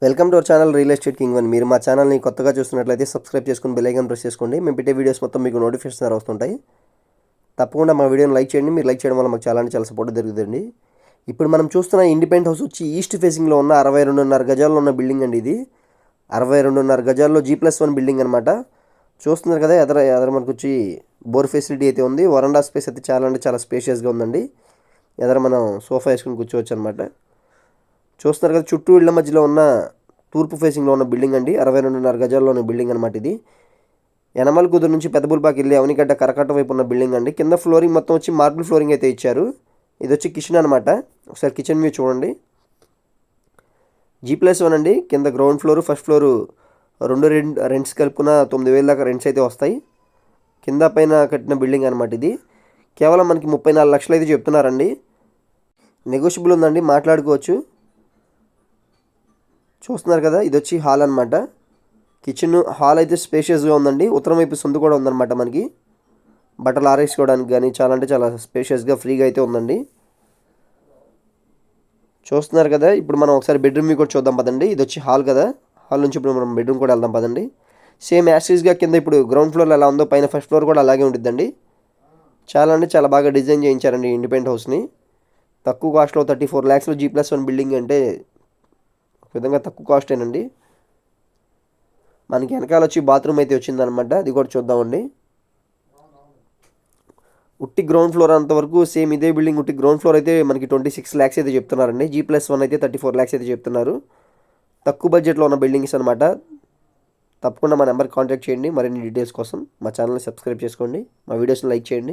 Welcome to our channel real estate king one. మీరు మా ఛానల్ని కొత్తగా చూస్తున్నట్లయితే సబ్స్క్రైబ్ చేసుకుని బెల్ ఐకాన్ ప్రెస్ చేసుకోండి. మేము పెట్టే వీడియోస్ మొత్తం మీకు నోటిఫికేషన్ వస్తుంటాయి. తప్పకుండా మా వీడియోని లైక్ చేయండి. మీరు లైక్ చేయడం వల్ల మాకు చాలా సపోర్ట్ దొరుకుతుంది. ఇప్పుడు మనం చూస్తున్న ఇండిపెండెంట్ హౌస్ వచ్చి ఈస్ట్ ఫేసింగ్లో ఉన్న 62.5 గజాల్లో ఉన్న బిల్డింగ్ అండి. ఇది 62.5 గజాల్లో G+1 బిల్డింగ్ అనమాట. చూస్తున్నారు కదా, ఎదర మనకు వచ్చి బోర్ ఫెసిలిటీ అయితే ఉంది. వరండా స్పేస్ అయితే చాలా స్పేషియస్గా ఉందండి. ఎదర మనం సోఫా వేసుకుని కూర్చోవచ్చు అనమాట. చూస్తున్నారు కదా, చుట్టూ ఇళ్ల మధ్యలో ఉన్న తూర్పు ఫేసింగ్లో ఉన్న బిల్డింగ్ అండి. 62.5 గజాల్లో ఉన్న బిల్డింగ్ అనమాట ఇది. యనమల కుదురు నుంచి పెద్దబుల్పాకి వెళ్ళి అవనిగడ్డ కరకట్ట వైపు ఉన్న బిల్డింగ్ అండి. కింద ఫ్లోరింగ్ మొత్తం వచ్చి మార్బుల్ ఫ్లోరింగ్ అయితే ఇచ్చారు. ఇది వచ్చి కిచెన్ అనమాట. ఒకసారి కిచెన్ వ్యూ చూడండి. G+1 అండి. కింద గ్రౌండ్ ఫ్లోరు, ఫస్ట్ ఫ్లోరు రెండు రెంట్స్ కలుపుకున్న 9,000 దాకా రెంట్స్ అయితే వస్తాయి. కింద పైన కట్టిన బిల్డింగ్ అనమాట ఇది. కేవలం మనకి 34 లక్షలు అయితే చెప్తున్నారండి. నెగోషియబుల్ ఉందండి, మాట్లాడుకోవచ్చు. చూస్తున్నారు కదా, ఇది వచ్చి హాల్ అనమాట. కిచెన్ హాల్ అయితే స్పేషియస్గా ఉందండి. ఉత్తరం వైపు సందు కూడా ఉందన్నమాట. మనకి బట్టలు ఆరేసుకోవడానికి కానీ చాలా స్పేషియస్గా ఫ్రీగా అయితే ఉందండి. చూస్తున్నారు కదా, ఇప్పుడు మనం ఒకసారి బెడ్రూమ్ కూడా చూద్దాం పదండి. ఇది వచ్చి హాల్ కదా, హాల్ నుంచి ఇప్పుడు మనం బెడ్రూమ్ కూడా వెళ్దాం పదండి. సేమ్ యాసిస్గా కింద ఇప్పుడు గ్రౌండ్ ఫ్లోర్లో ఎలా ఉందో పైన ఫస్ట్ ఫ్లోర్ కూడా అలాగే ఉంటుందండి. చాలా బాగా డిజైన్ చేయించారండి ఇండిపెండెంట్ హౌస్ని. తక్కువ కాస్ట్లో 34 lakhsలో G+1 బిల్డింగ్ అంటే విధంగా తక్కువ కాస్టేనండి. మనకి వెనకాల వచ్చి బాత్రూమ్ అయితే వచ్చిందనమాట. అది కూడా చూద్దామండి. ఉట్టి గ్రౌండ్ ఫ్లోర్ అంతవరకు సేమ్ ఇదే బిల్డింగ్. ఉట్టి గ్రౌండ్ ఫ్లోర్ అయితే మనకి 26 lakhs అయితే చెప్తున్నారండి. G+1 అయితే 34 lakhs అయితే చెప్తున్నారు. తక్కువ బడ్జెట్లో ఉన్న బిల్డింగ్స్ అనమాట. తప్పకుండా మా నెంబర్కి కాంటాక్ట్ చేయండి మరిన్ని డీటెయిల్స్ కోసం. మా ఛానల్ని సబ్స్క్రైబ్ చేసుకోండి, మా వీడియోస్ని లైక్ చేయండి.